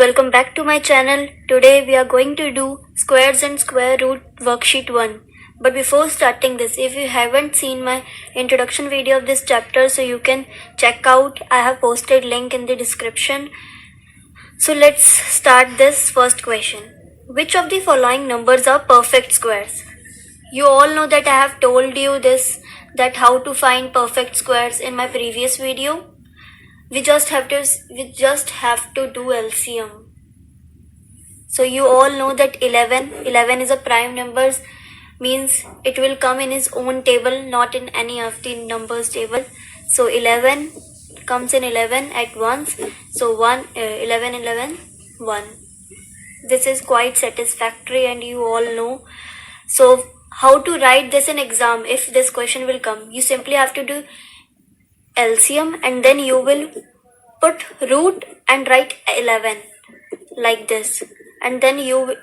welcome back to my channel. Today we are going to do squares and square root worksheet 1. But before starting this, if you haven't seen my introduction video of this chapter, so you can check out, I have posted link in the description. So let's start this first question. Which of the following numbers are perfect squares? You all know that I have told you this, that how to find perfect squares in my previous video. We just have to do LCM. So you all know that 11 is a prime numbers, means it will come in its own table, not in any of the numbers table. So 11 comes in 11 at once. So 11, 1. This is quite satisfactory and you all know. So how to write this in exam if this question will come? You simply have to do LCM and then you will put root and write 11 like this, and then you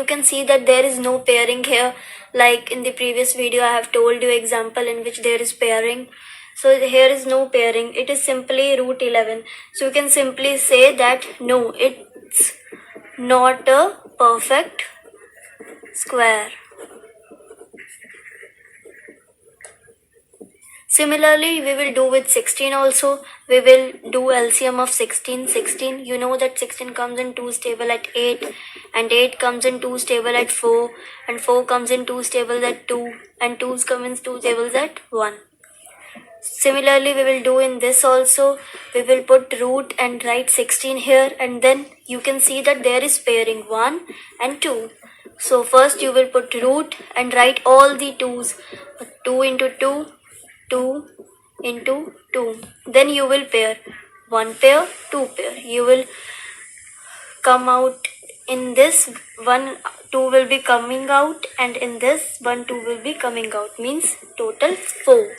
can see that there is no pairing here. Like in the previous video I have told you example in which there is pairing. So here is no pairing, it is simply root 11. So you can simply say that no, it's not a perfect square. Similarly, we will do with 16 also. We will do LCM of 16. You know that 16 comes in 2's table at 8, and 8 comes in 2's table at 4, and 4 comes in 2's table at 2, and 2's come in 2 tables at 1. Similarly, we will do in this also. We will put root and write 16 here, and then you can see that there is pairing 1 and 2. So first you will put root and write all the 2's. 2 into 2, 2 into 2. Then you will pair 1 pair, 2 pair. You will come out in this 1, 2 will be coming out, and in this 1, 2 will be coming out, means total 4.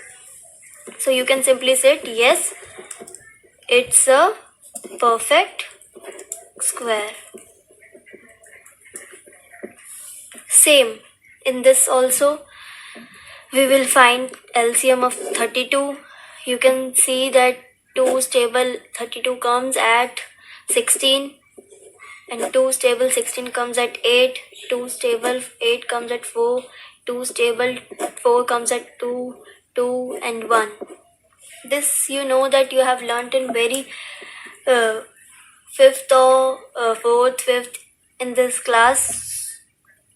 So you can simply say yes, it's a perfect square. Same in this also. We will find LCM of 32. You can see that 2's table 32 comes at 16, and 2's table 16 comes at 8, 2's table 8 comes at 4, 2's table 4 comes at 2, 2 and 1. This you know that you have learnt in very 5th or 4th, 5th in this class.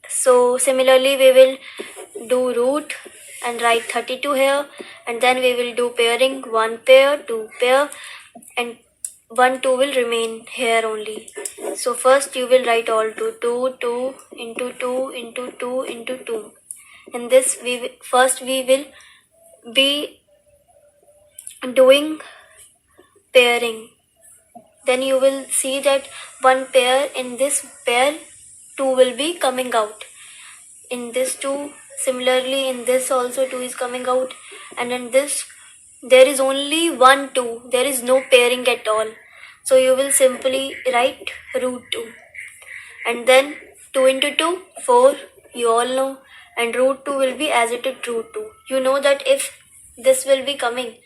So similarly we will do root and write 32 here, and then we will do pairing 1 pair, 2 pair, and 1, 2 will remain here only. So first you will write all 2 into 2 into 2 into 2. In this we will be doing pairing. Then you will see that 1 pair, in this pair 2 will be coming out. In this 2, similarly in this also 2 is coming out, and in this there is only 1 2, there is no pairing at all. So you will simply write root 2, and then 2 into 2, 4, you all know, and root 2 will be as it is root 2. You know that if this will be coming,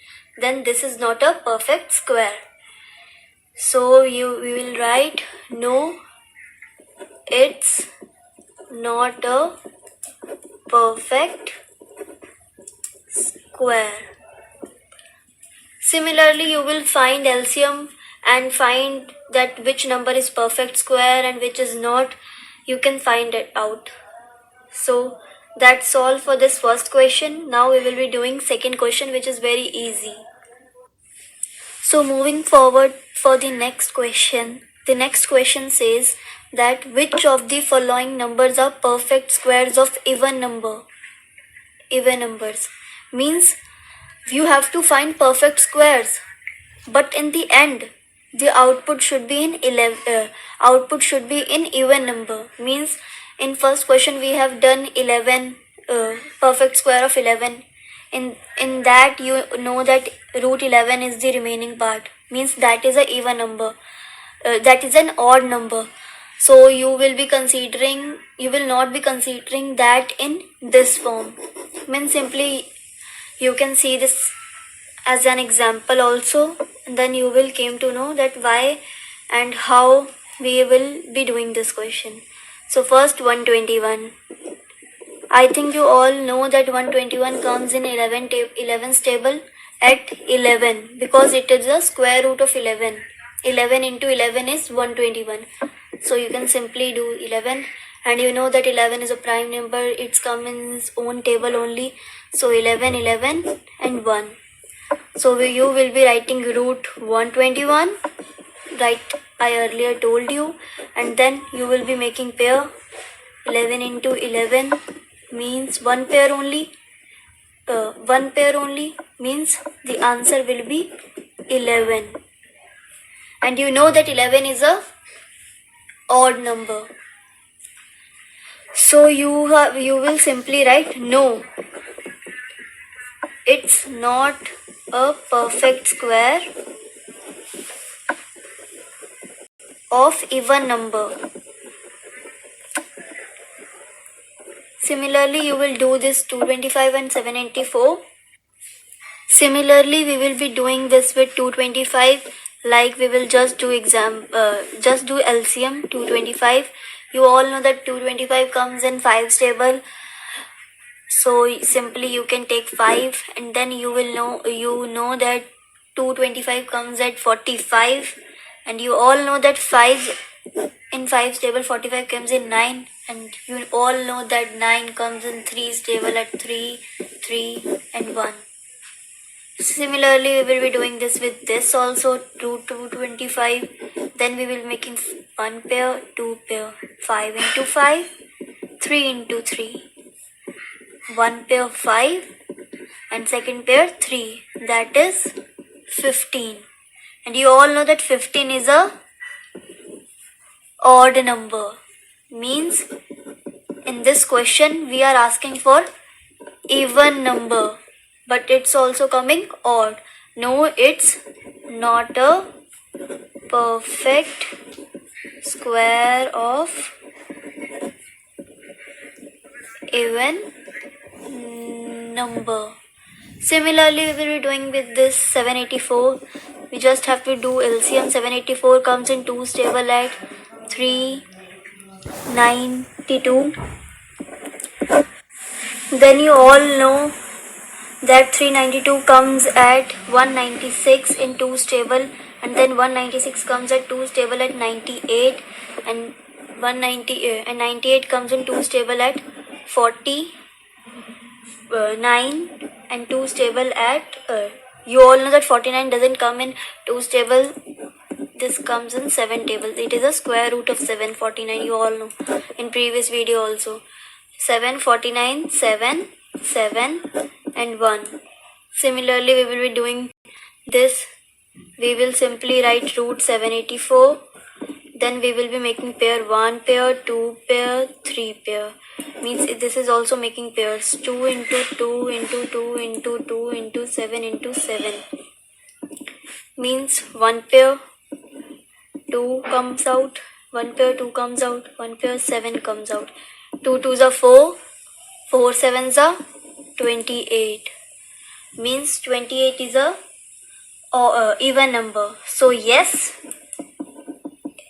then this is not a perfect square. So we will write no, it's not a perfect square. Similarly, you will find LCM and find that which number is perfect square and which is not. You can find it out. So that's all for this first question. Now we will be doing second question, which is very easy. So moving forward for the next question. The next question says that which of the following numbers are perfect squares of even number? Even numbers means you have to find perfect squares, but in the end the output should be in even number. Means in first question we have done 11, perfect square of 11. In that you know that root 11 is the remaining part, means that is a even number, that is an odd number. So you will not be considering that in this form. Means simply you can see this as an example also, and then you will came to know that why and how we will be doing this question. So first 121. I think you all know that 121 comes in 11's table at 11 because it is the square root of 11. 11 into 11 is 121. So you can simply do 11, and you know that 11 is a prime number. It's come in its own table only. So 11, 11 and 1. So you will be writing root 121, right? I earlier told you, and then you will be making pair. 11 into 11 means one pair only. One pair only means the answer will be 11. And you know that 11 is a odd number. So you will simply write no. It's not a perfect square of even number. Similarly, you will do this 225 and 784. Similarly, we will be doing this with 225. Like we will just do LCM 225. You all know that 225 comes in 5's table. So simply you can take 5, and then you know that 225 comes at 45, and you all know that 5 in 5's table 45 comes in 9, and you all know that 9 comes in 3's table at 3, 3 and 1. Similarly, we will be doing this with this also, 225. Then we will making one pair, two pair, 5 into 5, 3 into 3. One pair 5 and second pair 3. That is 15. And you all know that 15 is a odd number. Means in this question we are asking for even number, but it's also coming odd. No, it's not a perfect square of even number. Similarly, we will be doing with this 784. We just have to do LCM. 784 comes in 2's table at 392. Then you all know that 392 comes at 196 in 2's table, and then 196 comes at 2's table at 98, and 98 comes in 2's table at 49, and 2's table at you all know that 49 doesn't come in 2's table. This comes in 7 tables. It is a square root of 749. You all know in previous video also. 749, 7, 7 and 1. Similarly, we will be doing this. We will simply write root 784. Then we will be making pair 1 pair, 2 pair, 3 pair. Means this is also making pairs 2 into 2 into 2 into 2 into 7 into 7. Means 1 pair 2 comes out, 1 pair 2 comes out, 1 pair 7 comes out. 2 2s are 4, 4 7s are 28. Means 28 is a even number. So yes,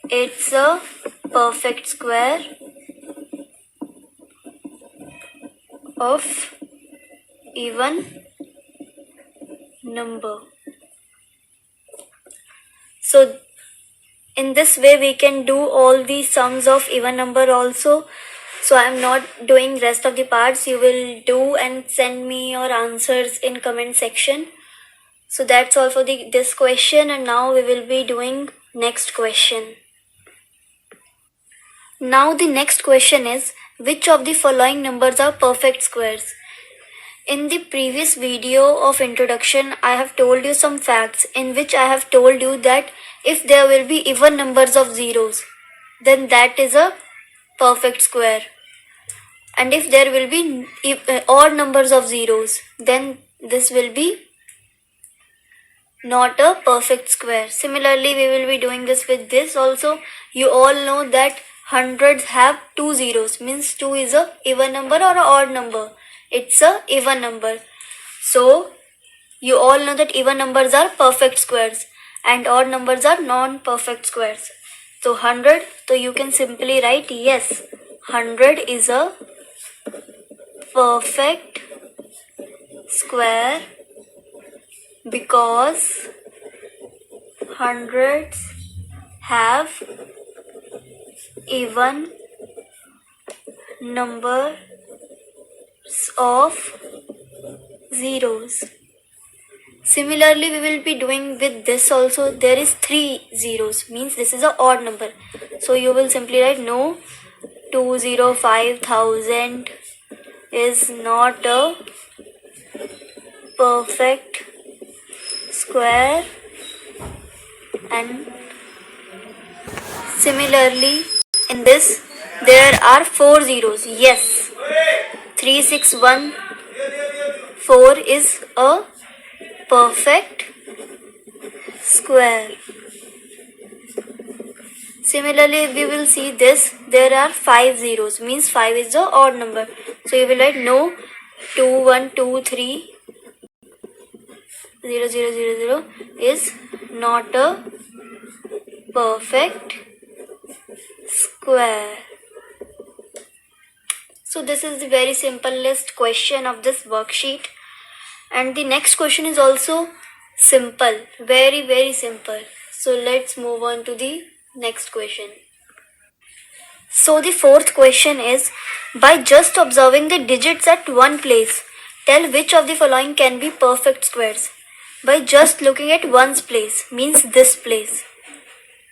it's a perfect square of even number. So in this way we can do all the sums of even number also. So I am not doing rest of the parts. You will do and send me your answers in comment section. So that's all for this question, and now we will be doing next question. Now the next question is, which of the following numbers are perfect squares? In the previous video of introduction, I have told you some facts in which I have told you that if there will be even numbers of zeros, then that is a perfect square. And if there will be odd numbers of zeros, then this will be not a perfect square. Similarly, we will be doing this with this also. You all know that hundreds have 2 zeros, means 2 is a even number or an odd number. It's a even number. So you all know that even numbers are perfect squares and odd numbers are non-perfect squares. So 100, so you can simply write yes, 100 is a perfect square because hundreds have even numbers of zeros. Similarly, we will be doing with this also. There is 3 zeros, means this is an odd number. So you will simply write no, 205,000 is not a perfect square. And similarly, in this there are 4 zeros. Yes, 3614 is a perfect square. Similarly, we will see this. There are 5 zeros, means 5 is the odd number. So you will write no, 2123 0000 is not a perfect square. So this is the very simplest question of this worksheet. And the next question is also simple, very simple. So let's move on to the next question. So the fourth question is, by just observing the digits at one place, tell which of the following can be perfect squares. By just looking at one's place, means this place.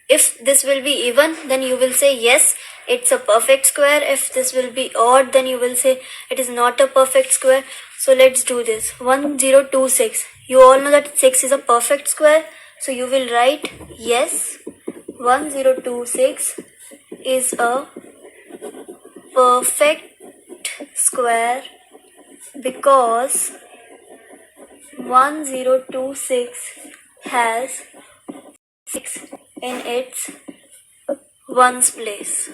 If this will be even, then you will say yes, it's a perfect square. If this will be odd, then you will say it is not a perfect square. So let's do this. 1026. You all know that 6 is a perfect square. So you will write yes, 1026 is a perfect square because 1026 has 6 in its ones place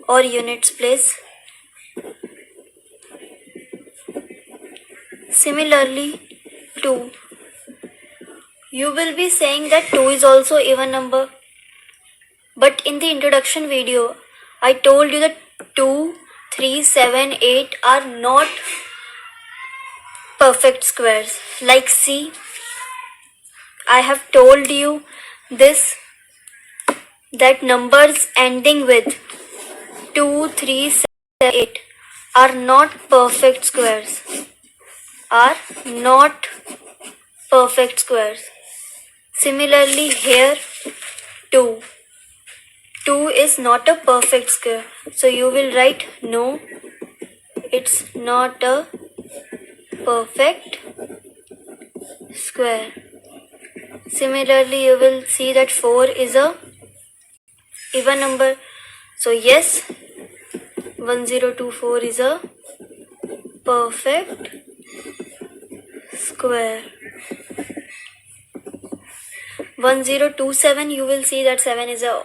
or units place. Similarly, 2. You will be saying that 2 is also even number. But in the introduction video, I told you that 2, 3, 7, 8 are not perfect squares. Like see, I have told you this, that numbers ending with 2, 3, 7, 8 are not perfect squares. Are not perfect squares. Similarly here 2. 2 is not a perfect square. So you will write no, it's not a perfect square. Similarly, you will see that 4 is a even number. So yes, 1024 is a perfect square. 1027, you will see that 7 is a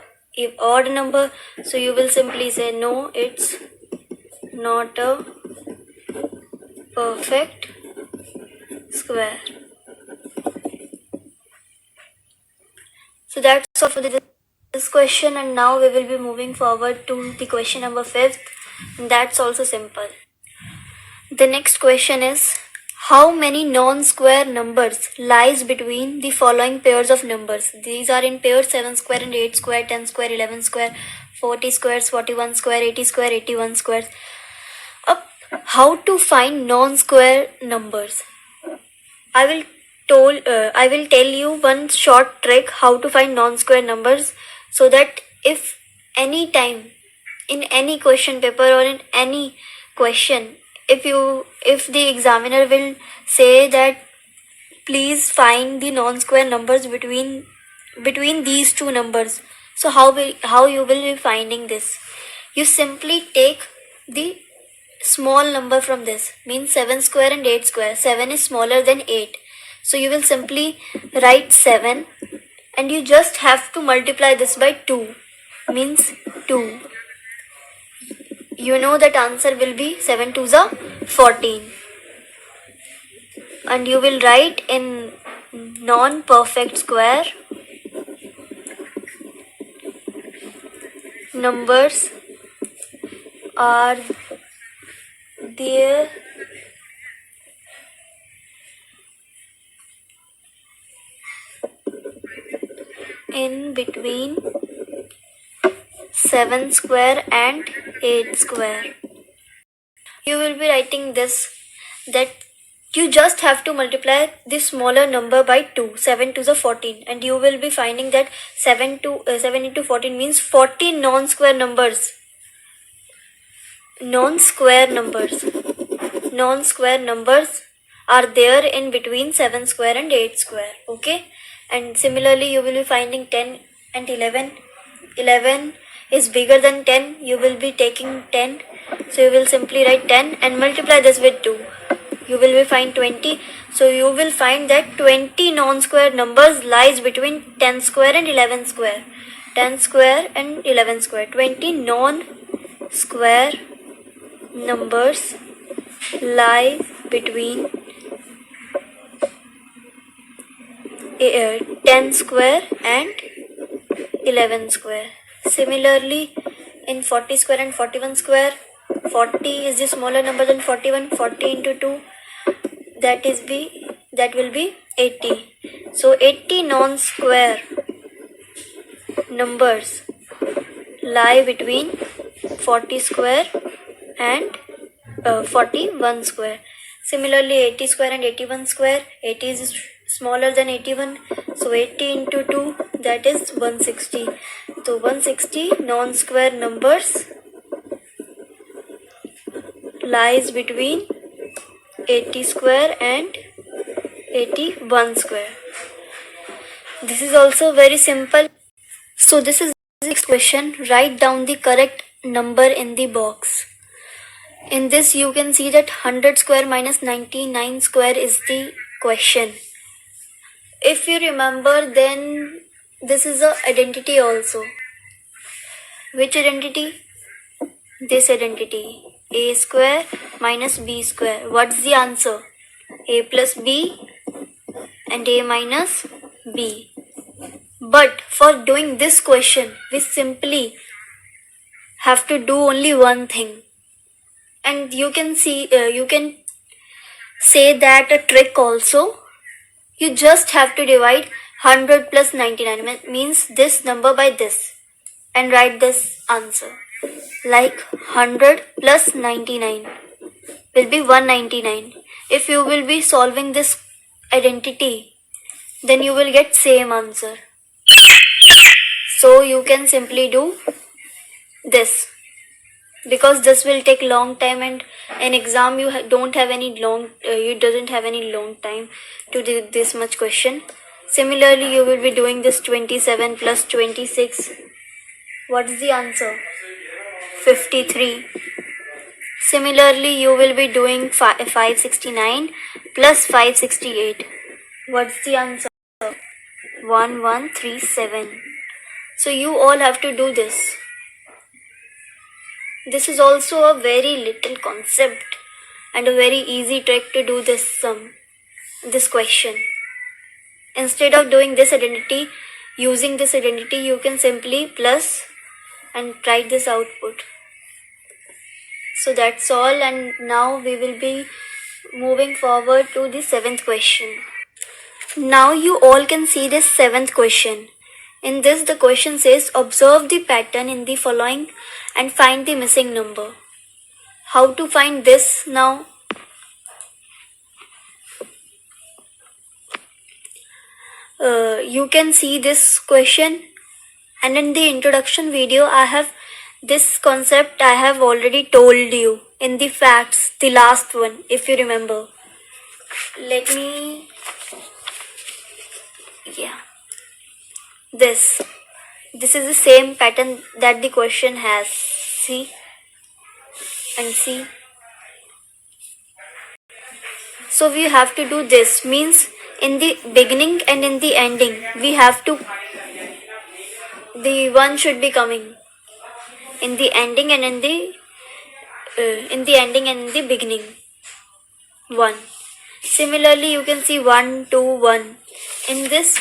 odd number. So you will simply say no, it's not a perfect square. So that's all for this question, and now we will be moving forward to the question number 5th, and that's also simple. The next question is, how many non-square numbers lies between the following pairs of numbers? These are in pairs 7 square and 8 square, 10 square, 11 square, 40 squares, 41 square, 80 square, 81 squares. How to find non-square numbers? I will tell you one short trick how to find non-square numbers, so that if any time in any question paper or in any question, if the examiner will say that please find the non-square numbers between these two numbers, so how you will be finding this? You simply take the small number from this, means 7 square and 8 square. 7 is smaller than 8, so you will simply write 7 and you just have to multiply this by 2, means 2. You know that answer will be 7 2s are 14, and you will write in non-perfect square numbers are there in between 7 square and 8 square. You will be writing this, that you just have to multiply this smaller number by 2. 7 to the 14, and you will be finding that 7 into 14 means 14 non-square numbers. Non-square numbers are there in between 7 square and 8 square. Okay, and similarly you will be finding 10 and 11. 11 is bigger than 10. You will be taking 10, so you will simply write 10 and multiply this with 2. You will be find 20. So you will find that 20 non-square numbers lies between 10 square and 11 square. 10 square and 11 square. 20 non-square numbers lie between 10 square and 11 square. Similarly, in 40 square and 41 square, 40 is the smaller number than 41. 40 into 2, that will be 80. So 80 non-square numbers lie between 40 square and 41 square. Similarly, 80 square and 81 square, 80 is smaller than 81, so 80 into 2, that is 160. So 160 non-square numbers lies between 80 square and 81 square. This is also very simple. So this is the next question. Write down the correct number in the box. In this you can see that 100 square minus 99 square is the question. If you remember, then this is a identity also. Which identity? This identity. A square minus b square. What's the answer? A plus b and a minus b. But for doing this question, we simply have to do only one thing. And you can see, you can say that a trick also. You just have to divide 100 plus 99, means this number by this, and write this answer. Like 100 plus 99 will be 199. If you will be solving this identity, then you will get same answer. So you can simply do this, because this will take long time, and in exam you doesn't have any long time to do this much question. Similarly, you will be doing this 27 plus 26. What is the answer? 53. Similarly, you will be doing 569 plus 568. What's the answer? 1137. So you all have to do this. This is also a very little concept and a very easy trick to do this question. Instead of doing this identity, using this identity, you can simply plus and write this output. So that's all, and now we will be moving forward to the 7th question. Now you all can see this 7th question. In this, the question says, observe the pattern in the following and find the missing number. How to find this now? You can see this question, and in the introduction video I have this concept I have already told you in the facts, the last one, if you remember. This is the same pattern that the question has. See and see. So we have to do this, means in the beginning and in the ending we have to, the one should be coming in the ending and in the beginning 1. Similarly, you can see 1 2 1. In this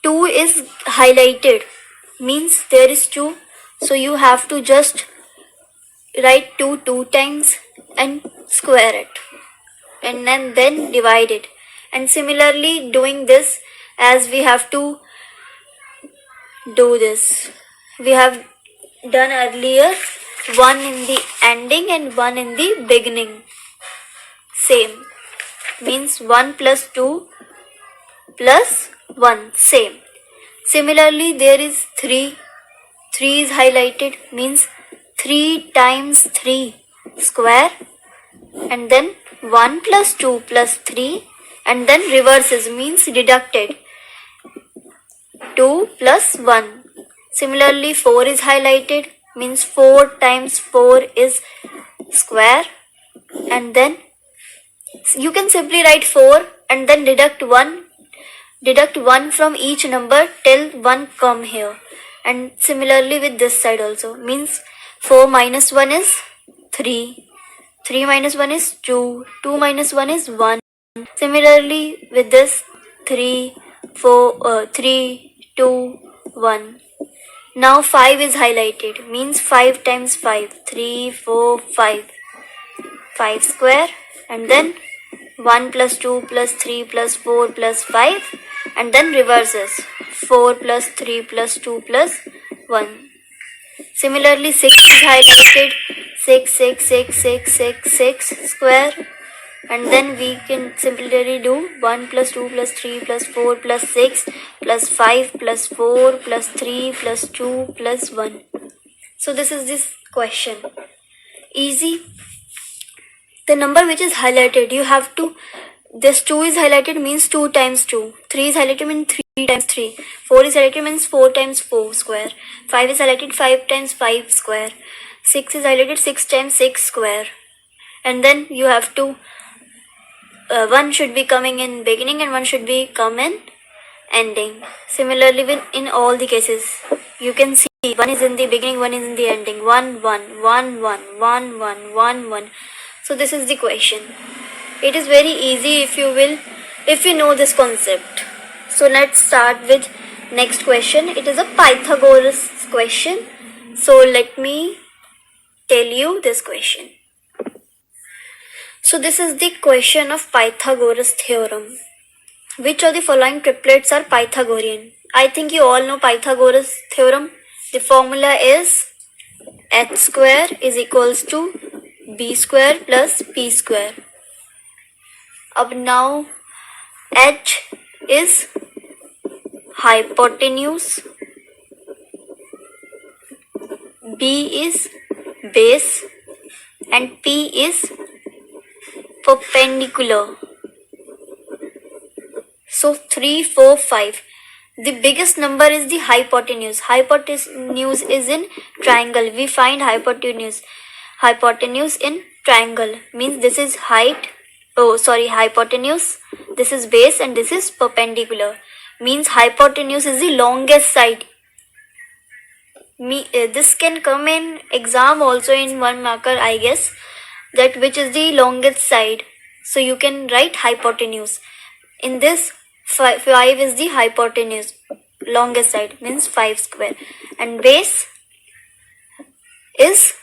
2 2 is highlighted, means there is 2. So you have to just write 2 two times and square it, and then divide it. And similarly doing this, as we have to do this, we have done earlier, 1 in the ending and 1 in the beginning. Same, means 1 plus 2 plus 1, same. Similarly, there is 3. 3 is highlighted, means 3 times 3 square, and then 1 plus 2 plus 3, and then reverses, means deducted, 2 plus 1. Similarly, 4 is highlighted, means 4 times 4 is square, and then you can simply write 4 and then deduct 1 from each number till 1 come here. And similarly with this side also, means 4 minus 1 is 3, 3 minus 1 is 2, 2 minus 1 is 1. Similarly with this, 3, 2, 1. Now 5 is highlighted, means 5 times 5, 3, 4, 5, 5 square, and then 1 plus 2 plus 3 plus 4 plus 5, and then reverses, 4 plus 3 plus 2 plus 1. Similarly 6 is highlighted, 6, 6, 6, 6, 6, 6 square, and then we can simply do 1 plus 2 plus 3 plus 4 plus 6 plus 5 plus 4 plus 3 plus 2 plus 1. So this is this question. Easy. The number which is highlighted, you have to, this 2 is highlighted, means 2 times 2, 3 is highlighted, means 3 times 3, 4 is highlighted, means 4 times 4 square, 5 is highlighted, 5 times 5 square, 6 is highlighted, 6 times 6 square, and then you have to, 1 should be coming in beginning and 1 should be come in ending. Similarly with in all the cases, you can see 1 is in the beginning, 1 is in the ending, 1, 1, 1, 1, 1, 1, 1, 1. So this is the question. It is very easy if you know this concept. So let's start with next question. It is a Pythagoras question. So let me tell you this question. So this is the question of Pythagoras theorem. Which of the following triplets are Pythagorean? I think you all know Pythagoras theorem. The formula is h square is equals to b square plus p square. Ab now h is hypotenuse, b is base, and p is perpendicular. So 3, 4, 5. The biggest number is the hypotenuse. Hypotenuse is in triangle. We find hypotenuse in triangle, means this is hypotenuse, this is base, and this is perpendicular, means hypotenuse is the longest side. This can come in exam also in 1 marker, I guess, that which is the longest side. So you can write hypotenuse. In this, 5 is the hypotenuse, longest side, means 5 square, and base is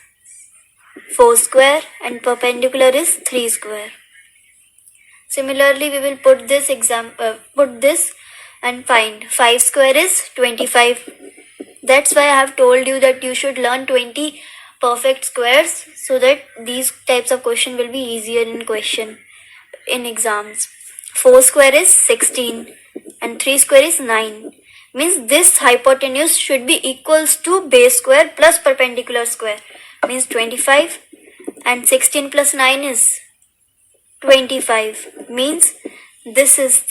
4 square, and perpendicular is 3 square. Similarly, we will put this and find 5 square is 25. That's why I have told you that you should learn 20 perfect squares, so that these types of question will be easier in exams. 4 square is 16 and 3 square is 9. Means this hypotenuse should be equals to base square plus perpendicular square, means 25, and 16 plus 9 is 25, means this is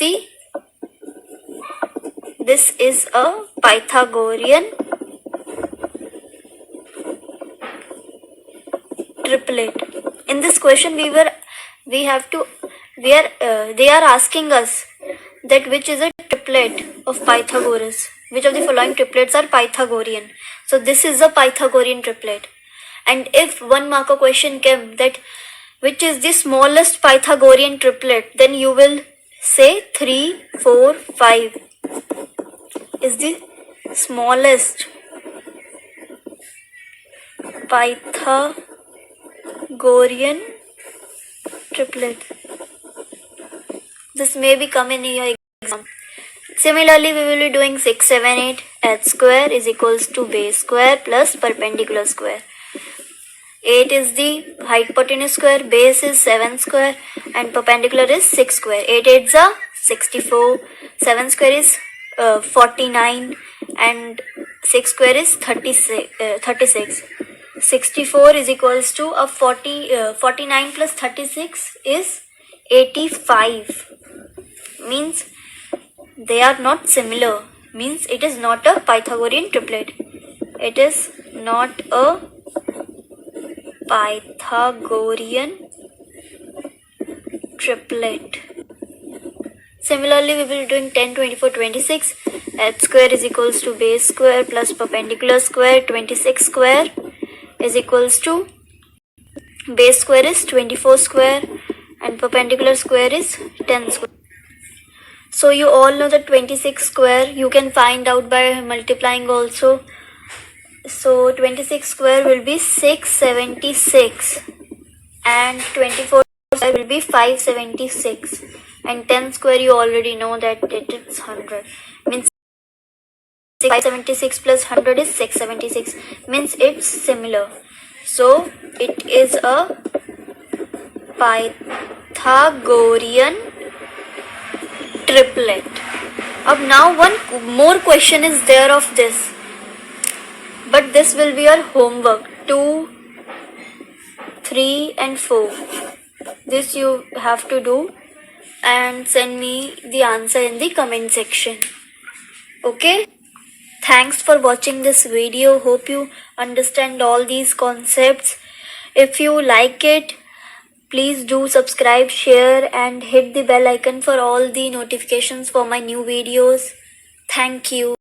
a Pythagorean triplet. In this question they are asking us that which is a triplet of Pythagoras, which of the following triplets are Pythagorean. So this is a Pythagorean triplet. And if 1 marker question came that which is the smallest Pythagorean triplet, then you will say 3, 4, 5. is the smallest Pythagorean triplet. This may be come in your exam. Similarly, we will be doing 6, 7, 8. H square is equals to base square plus perpendicular square. 8 is the hypotenuse square, base is 7 square, and perpendicular is 6 square. 8 8s are 64, 7 square is 49, and 6 square is 36. 64 is equals to 49 plus 36 is 85. Means they are not similar. Means it is not a Pythagorean triplet. It is not a Pythagorean triplet. Similarly, we will be doing 10, 24, 26. H square is equals to base square plus perpendicular square. 26 square is equals to base square is 24 square and perpendicular square is 10 square. So you all know that 26 square you can find out by multiplying also. So 26 square will be 676 and 24 square will be 576 and 10 square you already know that it is 100. Means 576 plus 100 is 676. Means it's similar. So it is a Pythagorean triplet. Now one more question is there of this. But this will be your homework 2, 3 and 4. This you have to do and send me the answer in the comment section. Okay? Thanks for watching this video. Hope you understand all these concepts. If you like it, please do subscribe, share and hit the bell icon for all the notifications for my new videos. Thank you.